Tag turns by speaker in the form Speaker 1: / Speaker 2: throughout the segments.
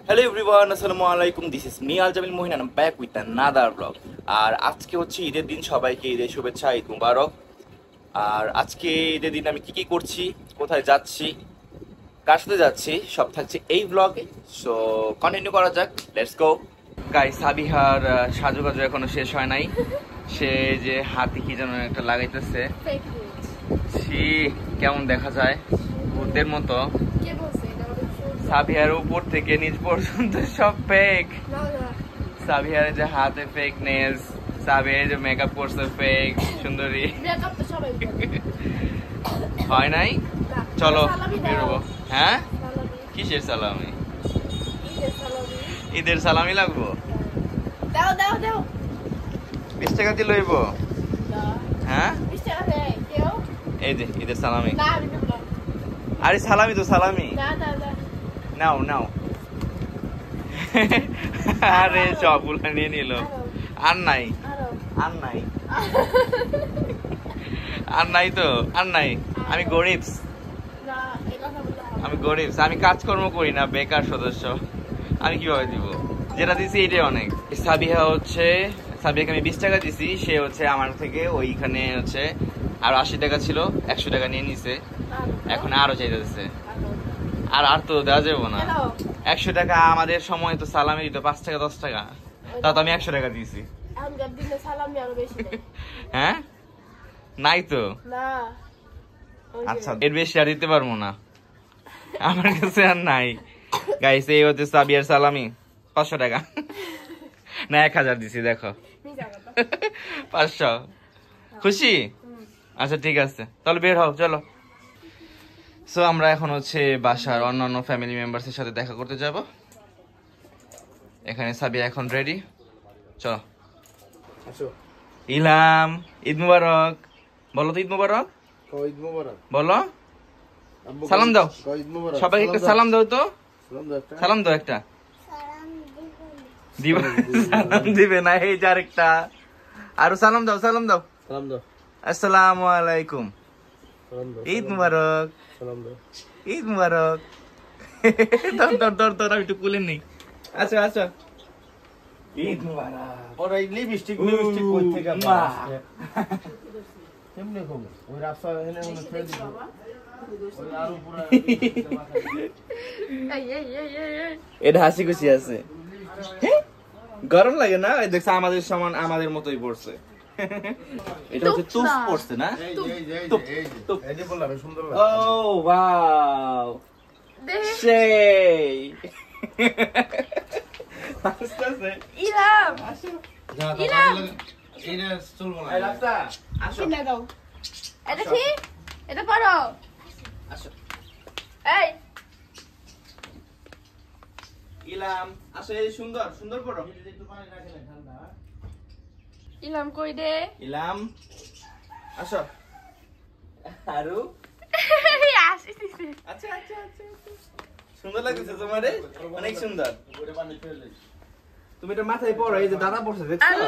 Speaker 1: Hello everyone, আসসালামু আলাইকুম। This is me Aljamil Mohin and I'm back with another vlog। আর আজকে হচ্ছে ঈদের দিন, সবাইকে ঈদের শুভেচ্ছা, ঈদ মুবারক। আর আজকে ঈদের দিন আমি কি করছি, কোথায় যাচ্ছি, কার সাথে যাচ্ছি, সব থাকছে এই ব্লগে। সো কন্টিনিউ করা যাক, লেটস গো। গাইস, সাবিহার সাজুগাজু এখনো শেষ হয় নাই। সে যে হাতে কি যেন একটা লাগাইতেছে, ছি কেমন দেখা যায়, ভূতের মতো। সাবিহার উপর থেকে নিচ পর্যন্ত সব ফেক। সাবিহার যে হাতে ফেক নেলস, সাবিহার যে মেকআপ করছে ফেক সুন্দরী। হয় নাই, চলো বেরোবো। হ্যাঁ, কিসের সালামি? ঈদের সালামি লাগবো। 20 টাকা দিয়ে লইব। হ্যাঁ, এই যে ঈদের সালামি। আরে সালামি তো সালামি, নাও নাও। আরে সবগুলো নিয়ে নিল। আর নাই, আর নাই, আর নাই তো, আর নাই। আমি গরিব, আমি গরিব, আমি কাজকর্ম করি না, বেকার সদস্য। আমি কিভাবে দিব? যেটা দিছি এটাই অনেক। সাবিহা হচ্ছে, সাবিহাকে আমি 20 টাকা দিছি, সে হচ্ছে আমার থেকে ওইখানে হচ্ছে আর 80 টাকা ছিল, 100 টাকা নিয়ে নিছে, এখন আরো চাইতেছে। আর আর তো দেওয়া যাবো না। 100 টাকা আমাদের সময় তো সালামি দিত 5 টাকা 10 টাকা, তা তো আমি 100 টাকা দিয়েছি। হ্যাঁ, নাই তো। আচ্ছা, এর বেশি আর দিতে পারবো না, আমার কাছে আর নাই। গাইস, এই হচ্ছে সাবিয়ার সালামি, 500 টাকা না 1000 দিছি, দেখো 500। খুশি? আচ্ছা ঠিক আছে, তাহলে বের হও, চলো। সো আমরা এখন হচ্ছে বাসার অন্যান্য ফ্যামিলি মেম্বার্সের সাথে দেখা করতে যাব। এখানে সাবিয়া এখন রেডি, চলো। ইলাম, ঈদ মুবারক বলো তো, ঈদ মুবারক বলো, সালাম দাও সবাইকে, একটা সালাম দাও তো, সালাম দাও একটা। দিবা? সালাম দিবে না, এই যে আরেকটা। আরো সালাম দাও, সালাম দাও। আসসালামু আলাইকুম, ঈদ মুবারক, ঈদ মুবারক। ধর ধর ধর ধর, আমি একটু কুলে নেই। আচ্ছা আচ্ছা, ঈদ মুবারক।
Speaker 2: ওর এই লিপস্টিক মিপস্টিক কই থেকে আসছে? কেমনে কম ওই রাস্তা এনে ওনে ফেলে দিল। ওই আর উপরে
Speaker 1: এটা হাসি খুশি আছে। গরম লাগে না? এই দেখছ আমাদের সমান, আমাদের মতোই পড়ছে। এটা হচ্ছে তুপ পড়ছে না?
Speaker 2: এই যে বললাম সুন্দর লাগে।
Speaker 1: ও ওয়াও, সেই হাসতেছে।
Speaker 3: ইলাম, ইলাম,
Speaker 2: এইটা চলবো না।
Speaker 1: এই রাস্তা আসো,
Speaker 3: কিনে দাও। এটা কি? এটা পড়ো।
Speaker 1: আসো।
Speaker 3: এই,
Speaker 1: ইলাম আসো, এই সুন্দর সুন্দর পড়ো।
Speaker 2: একটু পানি রাখে না ঠান্ডা।
Speaker 3: ইলাম কই দে?
Speaker 1: ইলাম আসো। আরু
Speaker 3: আসিস।
Speaker 1: আচ্ছা আচ্ছা আচ্ছা, সুন্দর লাগছে তোমারে, অনেক সুন্দর।
Speaker 2: ওরে পানি ফেলে।
Speaker 1: তুমি এটা মাথায় পড়ো, এই যে দাদা পড়ছে, দেখছো?
Speaker 3: আরু।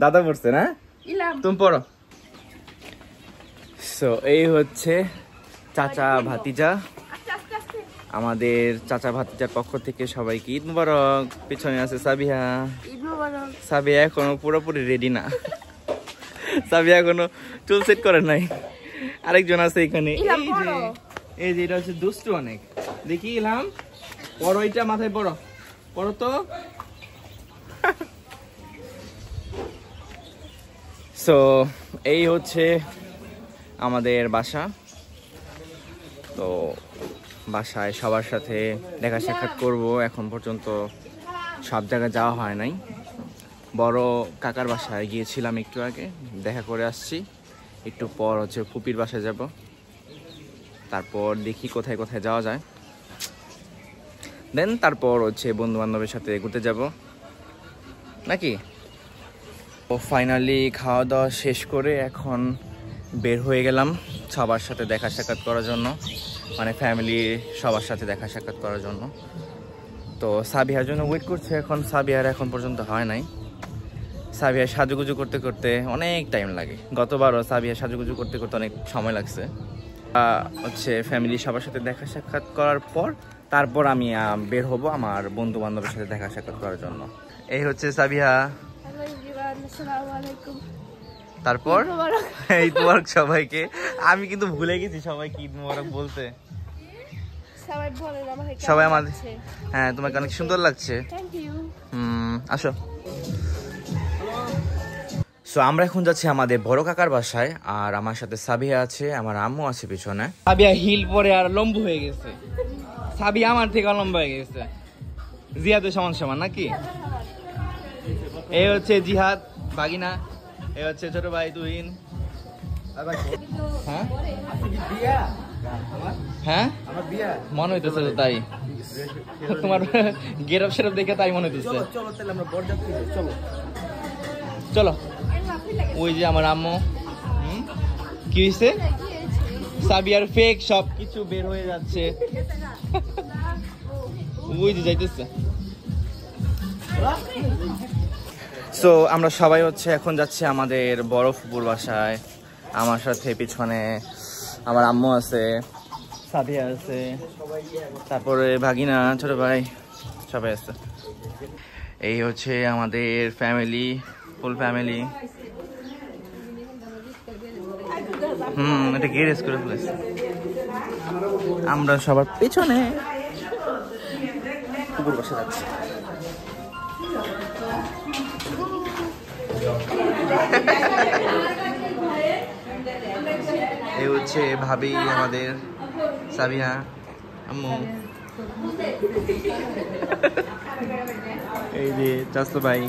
Speaker 1: দাদা পড়ছে না?
Speaker 3: ইলাম।
Speaker 1: তুমি পড়ো। সো এই হচ্ছে চাচা ভাতিজা,
Speaker 3: আস্তে।
Speaker 1: আমাদের চাচা ভাতিজার পক্ষ থেকে সবাইকে ঈদ মুবারক। পিছনে আছে সাবিহা।
Speaker 3: ঈদ মুবারক।
Speaker 1: সাবিয়া এখনো পুরোপুরি রেডি না, সাবিয়া এখনো চুল সেট করে নাই। আরেকজন আছে এখানে,
Speaker 3: ইলাম
Speaker 1: এই যে,
Speaker 3: পড়ো।
Speaker 1: এই যে এটা হচ্ছে দুষ্টু অনেক। দেখি ইলাম পড়ো, এটা মাথায় পড়ো, পড়ো তো। সো এই হচ্ছে আমাদের বাসা। তো বাসায় সবার সাথে দেখা সাক্ষাৎ করব। এখন পর্যন্ত সব জায়গায় যাওয়া হয় নাই। বড় কাকার বাসায় গিয়েছিলাম একটু আগে, দেখা করে আসছি। একটু পর হচ্ছে ফুপির বাসায় যাব, তারপর দেখি কোথায় কোথায় যাওয়া যায়। দেন তারপর হচ্ছে বন্ধু বান্ধবের সাথে ঘুরতে যাব নাকি। ও ফাইনালি খাওয়া দাওয়া শেষ করে এখন বের হয়ে গেলাম সবার সাথে দেখা সাক্ষাৎ করার জন্য, মানে ফ্যামিলি সবার সাথে দেখা সাক্ষাৎ করার জন্য। তো সাবিহার জন্য ওয়েট করছে এখন, সাবিহার এখন পর্যন্ত হয় নাই। সাবিহার সাজুগুজু করতে করতে অনেক টাইম লাগে। গতবারও সাবিহার সাজুগুজু করতে করতে অনেক সময় লাগছে। হচ্ছে ফ্যামিলি সবার সাথে দেখা সাক্ষাৎ করার পর তারপর আমি বের হব আমার বন্ধু বান্ধবের সাথে দেখা সাক্ষাৎ করার জন্য। এই হচ্ছে সাবিহা।
Speaker 3: হ্যালো এভরিওয়ান, আসসালামু আলাইকুম।
Speaker 1: তারপর
Speaker 3: ঈদ মোবারক।
Speaker 1: ঈদ মোবারক সবাইকে। আমি কিন্তু ভুলে গেছি সবাইকে ঈদ মোবারক বলতে।
Speaker 3: সবাই বলেন আমাকে
Speaker 1: সবাই আমাদের, হ্যাঁ তোমাকে অনেক সুন্দর লাগছে।
Speaker 3: Thank you.
Speaker 1: আসো। সো আমরা এখন যাচ্ছি আমাদের বড় কাকার বাসায়, আর আমার সাথে সাবিয়া আছে, আমার আম্মু আছে পিছনে। সাবিয়া হিল পরে আর লম্বু হয়ে গেছে। সাবিয়া আমার থেকে লম্বা হয়ে গেছে। জিহাদের সমান সমান নাকি? এই হচ্ছে জিহাদ বাগিনা, এই হচ্ছে ছোট ভাই তুহিন। হ্যাঁ হ্যাঁ মনে হইতেছে তো তাই, তোমার গেরব সেরব দেখে তাই মনে হইতেছে।
Speaker 2: চলো তাহলে আমরা বরযাত্রী যাই, চলো
Speaker 1: চলো। ওই যে আমার আম্মু। কি হয়েছে? সাবিয়ার ফেক সব কিছু বের হয়ে যাচ্ছে। ওই যে যাইতেছে। সো আমরা সবাই হচ্ছে এখন যাচ্ছি আমাদের বড় ফুপুর বাসায়। আমার সাথে পিছনে আমার আম্মু আছে, সাবিয়া আছে, তারপরে ভাগিনা, ছোট ভাই, সবাই আছে। এই হচ্ছে আমাদের ফ্যামিলি, ফুল ফ্যামিলি। এটা গ্যারেজ করে ফেলেছে। আমরা সবার পিছনে কুকুর বসে যাচ্ছি। এই হচ্ছে ভাবি আমাদের, সাবিহা, আম্মু। এই যে চাচতো ভাই,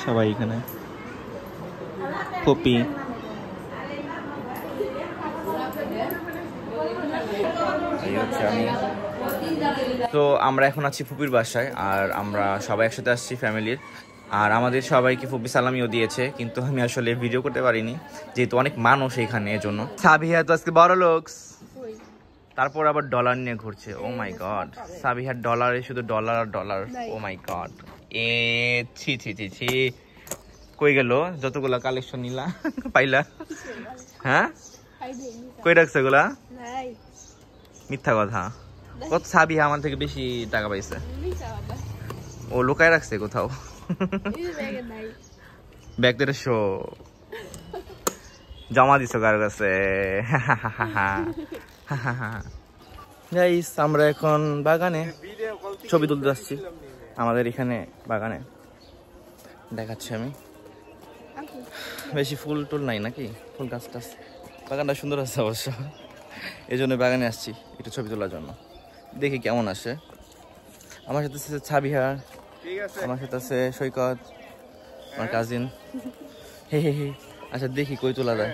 Speaker 1: সবাই এখানে, পপি। এই হচ্ছে আমি। তো আমরা এখন আছি ফুপির বাসায়, আর আমরা সবাই একসাথে আসছি ফ্যামিলির। আর আমাদের সবাইকে ফুপি সালামিও দিয়েছে, কিন্তু আমি আসলে ভিডিও করতে পারিনি যেহেতু অনেক মানুষ এখানে, এজন্য। সাবিহা তো আজকে বড় লোকস, তারপর আবার ডলার নিয়ে ঘুরছে। ও মাই গড, সাবিহার ডলারে শুধু ডলার আর ডলার। ও মাই গড, এ ছি ছি ছি ছি। কই গেল যতগুলা কালেকশন নিলা? পাইলা? হ্যাঁ, কই রাখছে এগুলা? মিথ্যা কথা। কত সাবিহা আমার থেকে বেশি টাকা পাইছে, ও লুকায় রাখছে কোথাও। ব্যাগ থেকে শো জমা দিছো কার কাছে? গাইস, আমরা এখন বাগানে ছবি তুলতে যাচ্ছি। আমাদের এখানে বাগানে দেখাচ্ছি আমি। বেশি ফুল টুল নাই নাকি, ফুল গাছ টাছ। বাগানটা সুন্দর আছে অবশ্য, এই জন্য বাগানে আসছি একটু ছবি তোলার জন্য। দেখি কেমন আসে। আমার সাথে আছে সাবিহা, আমার সাথে আছে সৈকত, আমার কাজিন। হে হে হে। আচ্ছা দেখি কই তোলা যায়।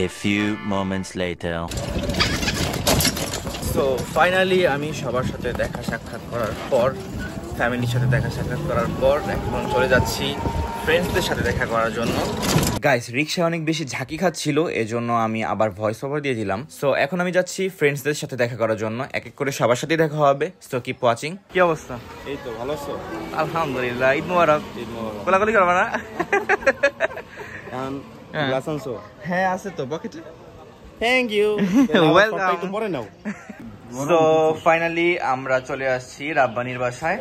Speaker 4: A few moments later.
Speaker 1: তো ফাইনালি আমি সবার সাথে দেখা সাক্ষাৎ করার পর, ফ্যামিলির সাথে দেখা সাক্ষাৎ করার পর এখন চলে যাচ্ছি ফ্রেন্ডসদের সাথে দেখা করার জন্য। গাইস, রিক্সা অনেক বেশি ঝাঁকি খাচ্ছিল, এজন্য আমি আবার ভয়েস ওভার দিয়ে দিলাম। সো এখন আমি যাচ্ছি ফ্রেন্ডসদের সাথে দেখা করার জন্য, এক এক করে সবার সাথে দেখা হবে। So keep watching. কি অবস্থা?
Speaker 2: এই তো ভালো আছো?
Speaker 1: আলহামদুলিল্লাহ। ঈদ মোবারক।
Speaker 2: ঈদ মোবারক।
Speaker 1: কোলাকুলি করবা না?
Speaker 2: এখন গ্লাস আনছো?
Speaker 1: হ্যাঁ আছে তো পকেটে।
Speaker 2: Thank you.
Speaker 1: ওয়েলকাম।
Speaker 2: একটু পরে নাও।
Speaker 1: সো ফাইনালি আমরা চলে আসছি রাব্বানির বাসায়।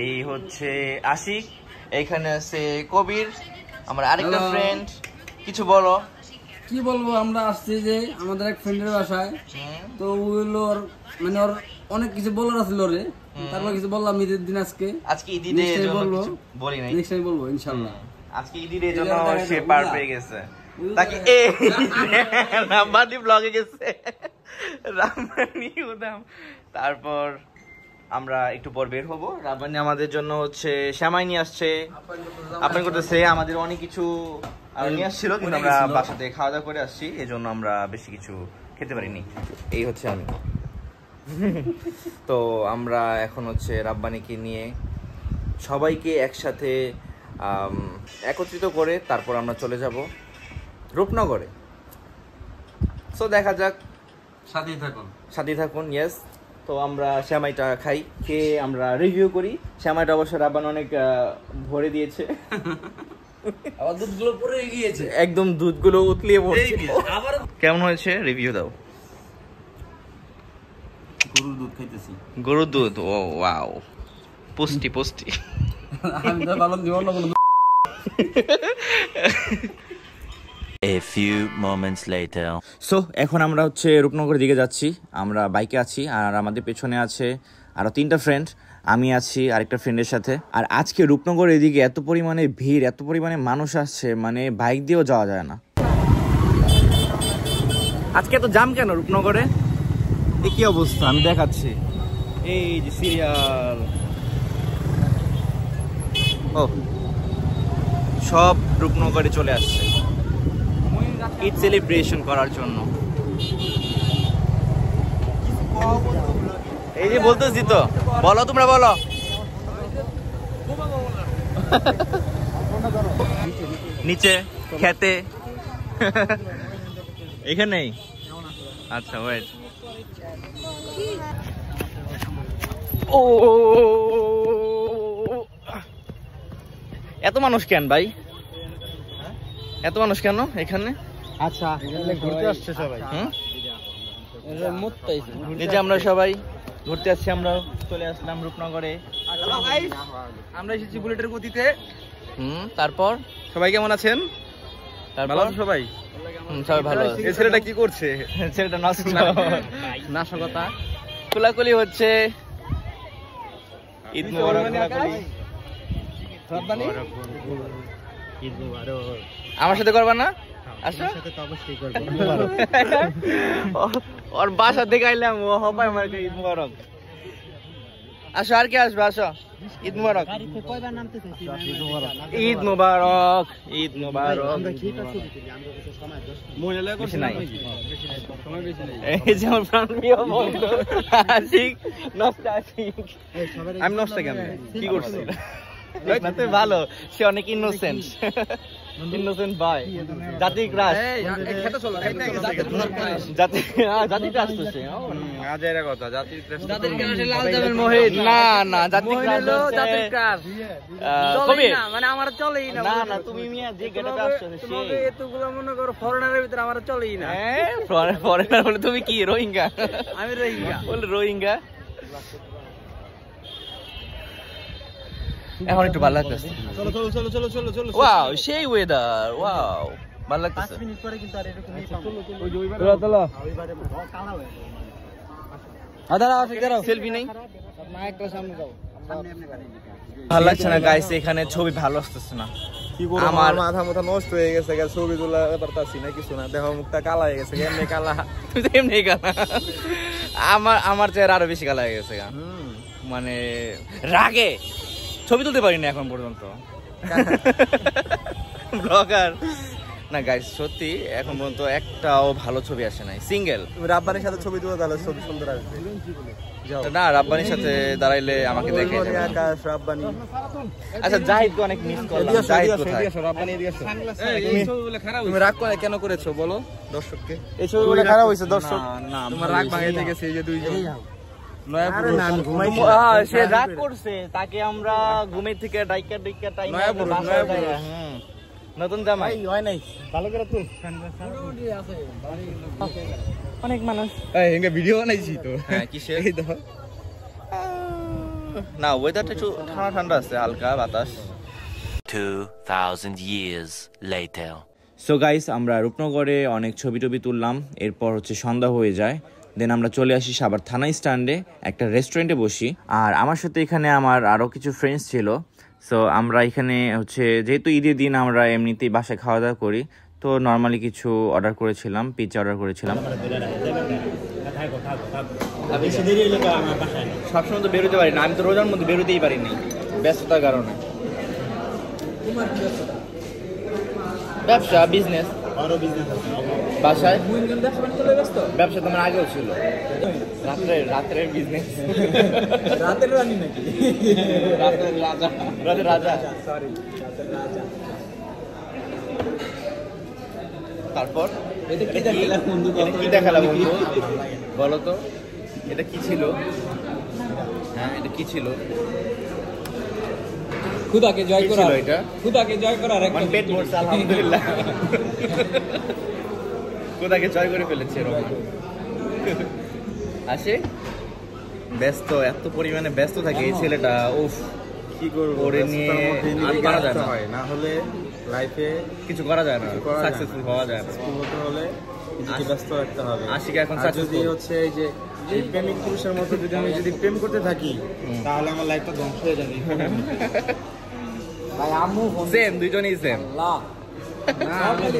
Speaker 1: এই হচ্ছে আশিক, এইখানে আছে কবির, আমার আরেকটা ফ্রেন্ড। কিছু বলো।
Speaker 5: কি বলবো, আমরা আসছি যে আমাদের এক ফ্রেন্ডের বাসায়। তো ওর মানে ওর অনেক কিছু বলার আছিল রে, তারপর কিছু বললাম ঈদের দিন। আজকে
Speaker 1: ঈদের জন্য কিছু বলি নাই,
Speaker 5: নেক্সট টাইম বলবো ইনশাআল্লাহ।
Speaker 1: আজকে ঈদের জন্য সে পার পেয়ে গেছে। তাকে এই রাব্বানি ব্লগে গেছে, রাব্বানি উদাম। তারপর আমরা একটু পর বের হবো। রাব্বানি আমাদের জন্য হচ্ছে শ্যামাই নিয়ে আসছে, আপনার করতেছে। আমাদের অনেক কিছু নিয়ে আসছিল, কিন্তু আমরা বাসাতে খাওয়া দাওয়া করে আসছি, এই জন্য আমরা বেশি কিছু খেতে পারিনি। এই হচ্ছে আমি। তো আমরা এখন হচ্ছে রাব্বানিকে নিয়ে সবাইকে একসাথে একত্রিত করে তারপর আমরা চলে যাব রূপনগরে। সো দেখা যাক, সাথেই থাকুন। ইয়েস। তো আমরা শ্যামাইটা খাই, খেয়ে আমরা রিভিউ করি। শ্যামাইটা অবশ্য রাব্বান অনেক ভরে দিয়েছে,
Speaker 5: আবার দুধগুলো পরে গিয়েছে,
Speaker 1: একদম দুধগুলো উতলিয়ে পড়ছে। কেমন হয়েছে রিভিউ দাও।
Speaker 5: গরুর দুধ খাইতেছি।
Speaker 1: গরুর দুধ, ও ওয়াও, পুষ্টি পুষ্টি।
Speaker 5: আমি তো ভালো দিব না কোনো।
Speaker 4: A few moments later.
Speaker 1: So এখন আমরা হচ্ছে রূপনগরের দিকে যাচ্ছি। আমরা বাইকে আছি আর আমাদের পেছনে আছে আরো 3টা ফ্রেন্ড, আমি আছি আরেকটা ফ্রেন্ডের সাথে। আর আজকে রূপনগর এদিকে এত পরিমাণে ভিড়, এত পরিমাণে মানুষ আসছে, মানে বাইক দিয়েও যাওয়া যায় না। আজকে এত জাম কেন রূপনগরে? কি অবস্থা আমি দেখাচ্ছি, এই যে সিরিয়াল, ও সব রূপনগরে চলে আসছে ঈদ সেলিব্রেশন করার জন্য। এই যে বলতেছি তো, বলো তোমরা বলো। নিচে খেতে এখানেই, আচ্ছা ওয়েট। ও এত মানুষ কেন ভাই, এত মানুষ কেন এখানে?
Speaker 2: আচ্ছা ঘুরতে আসছে সবাই।
Speaker 1: এই যে আমরা সবাই ঘুরতে আসছি, আমরা চলে আসলাম রূপনগরে।
Speaker 5: আমরা এসেছি বুলেটের গতিতে।
Speaker 1: তারপর
Speaker 2: সবাই কেমন আছেন?
Speaker 1: তারপর
Speaker 2: সবাই
Speaker 1: সবাই ভালো আছে।
Speaker 2: এই ছেলেটা কি করছে?
Speaker 1: ছেলেটা
Speaker 2: নাশকতা
Speaker 1: কোলাকুলি হচ্ছে। ঈদ মোবারক। আমার সাথে করবা না? আসো, ওর বাসা দেখে আইলাম, ও হবাই আমার ঈদ মোবারক। আসো, আর কে আসবে? আসো, ঈদ মোবারক। ঈদ মোবারক, ঈদ মোবারক। বেশি নাই। এই যে আমার প্রাণপ্রিয় বন্ধু আশিক, নস্তা আশিক। আমি নস্তা কেন, কি করছি? না তো ভালো, সে অনেক ইনোসেন্ট, ইনোসেন্ট ভাই। জাতি ক্রাশ, জাতি ক্রাশ তো সে।
Speaker 2: আজ এর কথা জাতির ক্রাশ।
Speaker 5: জাতির ক্রাশে লাল জামের মোহিত।
Speaker 1: না না, জাতি ক্রাশ হলো
Speaker 5: জাতির ক্রাশ।
Speaker 1: কবি
Speaker 5: না মানে আমার চলেই না।
Speaker 1: না না, তুমি মিয়া যে গেটআপে আসছো
Speaker 5: তোমাকে এতগুলো মনে করো ফরেনারের ভিতরে আমার চলেই না।
Speaker 1: হ্যাঁ, ফরেনার বলে তুমি কি রোহিঙ্গা?
Speaker 5: আমি রোহিঙ্গা।
Speaker 1: বলে রোহিঙ্গা। এখন একটু ভালো লাগতেছে।
Speaker 2: চলো চলো চলো চলো চলো চলো।
Speaker 1: ওয়াও, সেই ওয়েদার, ওয়াও, ভালো লাগতেছে।
Speaker 2: 5 মিনিট পরে কিন্তু আর এরকমই পাবো।
Speaker 5: চলো চলো।
Speaker 2: ওইবারে কালা হয়ে যাবে।
Speaker 5: দাঁড়াও দাঁড়াও।
Speaker 1: সেলফি নেই,
Speaker 5: না একটা সামনে যাও।
Speaker 2: সামনে এমনি গাড়ি দিতে।
Speaker 1: ভালো লাগছে না গাইস, এখানে ছবি ভালো আসতেছে না।
Speaker 2: কি করব, আমার মাথা মাথা নষ্ট হয়ে গেছে, ছবি তোলা পারতাছি না, কিছু না, দেখো মুখটা কালা হয়ে গেছে, এমনি কালা।
Speaker 1: তুই তো এমনি কালা, আমার চেহারা আরো বেশি কালা হয়ে গেছে গা। মানে রাগে ছবি তুলতে পারিনি এখন পর্যন্ত। ব্লগার না গাইস, সত্যি এখন পর্যন্ত একটাও ভালো ছবি আসে নাই, সিঙ্গেল।
Speaker 2: তুমি রাব্বানির সাথে ছবি তুলো, তাহলে ছবি সুন্দর আসবে।
Speaker 1: না, রাব্বানির সাথে দাঁড়াইলে আমাকে দেখে যাবে।
Speaker 2: আকাশ রাব্বানি।
Speaker 1: আচ্ছা, জাহিদকে অনেক মিস করলাম। জাহিদ কোথায়?
Speaker 2: রাব্বানি এদিকে আসো। তুমি রাগ করে কেন করেছো বলো দর্শককে?
Speaker 1: এই ছবিগুলো খারাপ হইছে দর্শক।
Speaker 2: না, তোমার রাগ ভাঙাইতে গেছে এই যে দুইজন।
Speaker 1: সে রাগ করছে, তাকে আমরা ঘুমের থেকে ডাইকা টাইম নতুন জামাই হয় নাই, ভালো করে তুল। অনেক মানুষ
Speaker 2: ভিডিও বানাইছি তো।
Speaker 1: হ্যাঁ, কিসের? না, ওয়েদারটা একটু ঠান্ডা ঠান্ডা আছে, হালকা বাতাস।
Speaker 4: 2000 years later.
Speaker 1: সো গাইস, আমরা রূপনগরে অনেক ছবি টবি তুললাম, এরপর হচ্ছে সন্ধ্যা হয়ে যায়। দেন আমরা চলে আসি সাভার থানা স্ট্যান্ডে, একটা রেস্টুরেন্টে বসি। আর আমার সাথে এখানে আমার আরও কিছু ফ্রেন্ডস ছিল। সো আমরা এখানে হচ্ছে, যেহেতু ঈদের দিন আমরা এমনিতেই বাসায় খাওয়া দাওয়া করি, তো নর্মালি কিছু অর্ডার করেছিলাম, পিৎজা অর্ডার করেছিলাম। সবসময় তো বেরোতে পারি না, আমি তো রোজার মধ্যে বেরোতেই পারিনি ব্যস্ততার কারণে। ব্যবসা, বিজনেস, বাসায় ব্যবসা তোমার আগেও ছিল, রাত্রের বিজনেস,
Speaker 5: রাতের রানী নাকি?
Speaker 1: রাতের রাজা। তারপর কি দেখালাম বন্ধু, বলো তো? এটা কি ছিল? হ্যাঁ, এটা কি ছিল?
Speaker 5: খুদাকে জয়
Speaker 1: কি
Speaker 5: করা,
Speaker 1: ছিল এটা?
Speaker 5: খুদাকে জয় করার একটা
Speaker 1: পেট ভরছে আলহামদুলিল্লাহ। কোথাকে জয় করে ফেলেছে রহমান। আসে ব্যস্ত, এত পরিমাণে ব্যস্ত থাকে এই ছেলেটা। উফ,
Speaker 2: কি করবো,
Speaker 1: ওরে নিয়ে
Speaker 2: ব্যস্ততার মধ্যে
Speaker 1: আর
Speaker 2: নিজেকে
Speaker 1: পারা যায়
Speaker 2: রাখতে
Speaker 1: না।
Speaker 2: হয়, না হলে লাইফে
Speaker 1: কিছু করা যায় না,
Speaker 2: কিছু করা যায় না।
Speaker 1: সাকসেসফুল হওয়া যায় না।
Speaker 2: successful হতে হলে নিজেকে ব্যস্ত রাখতে হবে।
Speaker 1: আশিকা এখন
Speaker 2: আর যদি
Speaker 1: successful।
Speaker 2: হচ্ছে এই যে এই প্রেমিক পুরুষের মতো যদি আমি যদি প্রেম করতে থাকি তাহলে আমার লাইফটা ধ্বংস হয়ে যাবে।
Speaker 5: ভাই আম্মু ফোন
Speaker 1: সেম, দুইজনই সেম।
Speaker 5: লা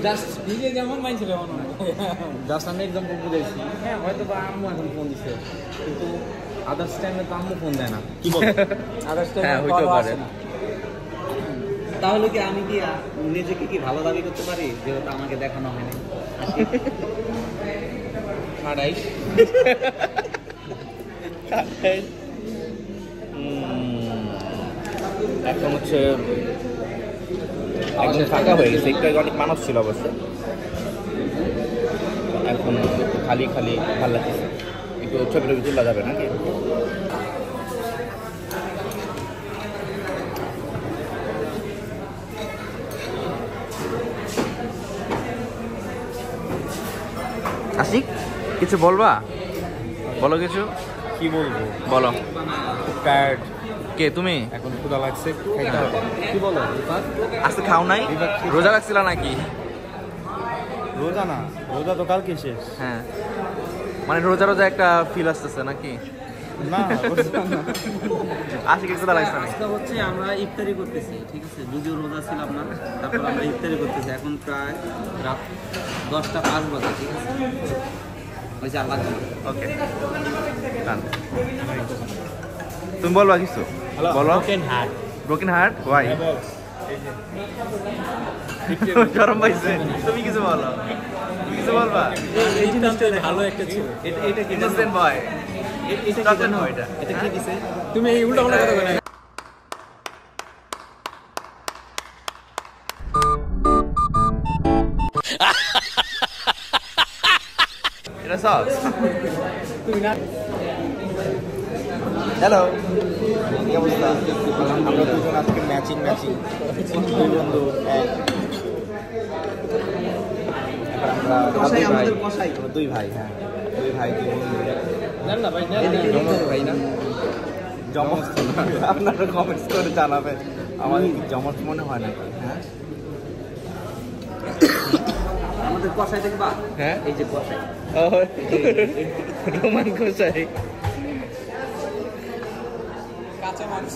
Speaker 5: জাস্ট নিজে যেমন মাইছিল এমন
Speaker 2: জাস্ট আমি এক্সাম্পল বুঝাইছি। হ্যাঁ, হয়তো বা আম্মু এখন ফোন দিছে, কিন্তু আদার্স টাইমে তো আম্মু ফোন দেয় না। কি বল?
Speaker 1: হ্যাঁ, হইতেও পারে।
Speaker 6: তাহলে কি আমি কি নিজেকে কি ভালো দাবি করতে পারি যেহেতু আমাকে দেখানো হয়নি?
Speaker 2: ছাড়াই
Speaker 1: এখন হচ্ছে একদম ফাঁকা হয়ে গেছে, একটু আগে অনেক মানুষ ছিল অবশ্য, এখন একটু খালি খালি ভালো লাগতেছে। একটু ছবি টবি তোলা যাবে নাকি? আশিক, কিছু বলবা? বলো কিছু।
Speaker 2: কি বলবো,
Speaker 1: বলো।
Speaker 2: খুব টায়ার্ড,
Speaker 1: কে তুমি?
Speaker 2: এখন ক্ষুধা লাগছে, একটু খাইতে হবে। কি বলো রিফাত?
Speaker 1: আজকে খাও নাই? রোজা রাখছিল নাকি?
Speaker 2: রোজা না, রোজা তো কালকে শেষ।
Speaker 1: হ্যাঁ, মানে রোজা রোজা একটা ফিল আসতেছে নাকি?
Speaker 2: না, রোজা না।
Speaker 1: আশিক একটু লাগছে না?
Speaker 6: আজকে হচ্ছে আমরা ইফতারি করতেছি, ঠিক আছে? যদিও রোজা ছিলাম না, তারপর আমরা ইফতারি করতেছি। এখন প্রায় রাত 10টা 5 বাজে, ঠিক আছে? ওই যে আল্লাহ
Speaker 1: ওকে, তুমি বলবা কিছু? বলো। Broken heart, why? গরম পাইছে, তুমি কিছু বলো। কিছু বলবা?
Speaker 6: এই জিনিসটা ভালো একটা ছিল। এটা কি
Speaker 1: ইনোসেন্ট বয়,
Speaker 6: এটা কি জানো? এটা কি দিছে?
Speaker 5: তুমি এই উল্টা পাল্টা কথা বলে
Speaker 1: এটা সস।
Speaker 5: তুমি না
Speaker 1: হ্যালো, কি অবস্থা?
Speaker 2: আমরা দুজন আজকে ম্যাচিং দুই বন্ধু এক।
Speaker 6: কষাই, আমাদের কষাই।
Speaker 2: দুই ভাই, হ্যাঁ, দুই ভাই দুই বন্ধু।
Speaker 5: জান না ভাই, না
Speaker 2: ভাই না, জমজ তো না। আপনারা কমেন্টস করে জানাবেন আমাদের কি জমজ মনে হয় নাকি? হ্যাঁ,
Speaker 6: আমাদের কষাই দেখবা?
Speaker 1: হ্যাঁ,
Speaker 6: এই যে কষাই।
Speaker 1: রোমান কোসাই।
Speaker 5: কাঁচা মাংস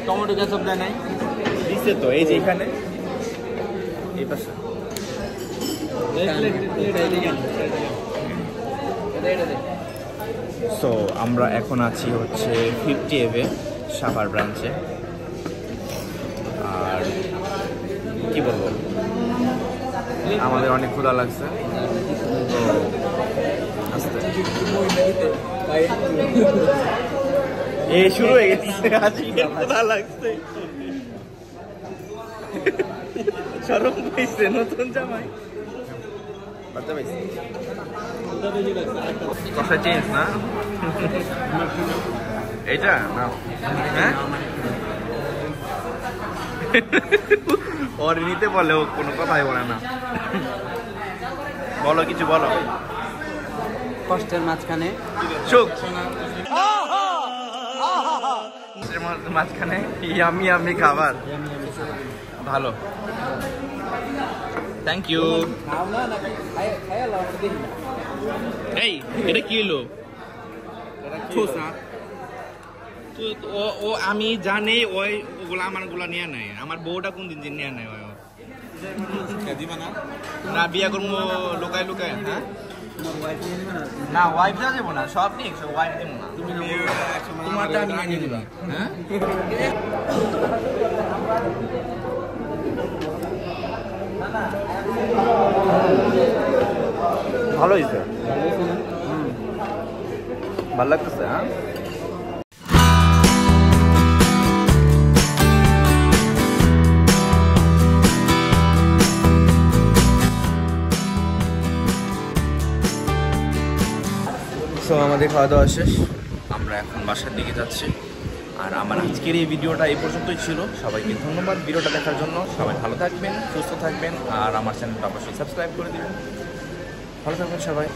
Speaker 2: টমেটো কেচাপ দেয় নাই?
Speaker 1: দিছে তো, এই যে এখানে, এই পাশে। সো আমরা এখন আছি হচ্ছে 50 সাভার ব্রাঞ্চে। আর কি বলবো, আমাদের অনেক ক্ষুধা লাগছে। তো আস্তে এই শুরু হয়ে গেছে, আজকে ক্ষুধা লাগছে। শরম পাইছে নতুন জামাই, বাচ্চা পাইছে। কথা চেঞ্জ না এইটা না? হ্যাঁ, ওর নিতে বলে, ও কোনো কথাই বলে না। বলো কিছু, বলো।
Speaker 6: কষ্টের মাঝখানে
Speaker 1: সুখ, মাঝখানে ইয়ামি ইয়ামি খাবার, ভালো। Thank you.
Speaker 5: খাও না নাকি খায়া লাও দেখি না।
Speaker 1: এই, এটা কি হলো? ও আমি জানি ওই ওগুলা আমার গুলা নিয়ে নেয়। আমার বউটা কোন দিন নিয়ে নেয়? না বিয়া করবো লুকায় লুকায়। হ্যাঁ, না ওয়াইফ যা যাবো না, সব ঠিক, সব ওয়াইফ দিব না। তোমারটা আমি নিয়ে নিব। হ্যাঁ, ভালো হয়েছে, ভালো লাগতেছে। হ্যাঁ, সো সো আমাদের খাওয়া দাওয়া শেষ, আমরা এখন বাসার দিকে যাচ্ছি। আর আমার আজকের এই ভিডিওটা এই পর্যন্তই ছিল। সবাইকে ধন্যবাদ ভিডিওটা দেখার জন্য। সবাই ভালো থাকবেন, সুস্থ থাকবেন, আর আমার চ্যানেলটা অবশ্যই সাবস্ক্রাইব করে দিবেন। ভালো থাকবেন সবাই।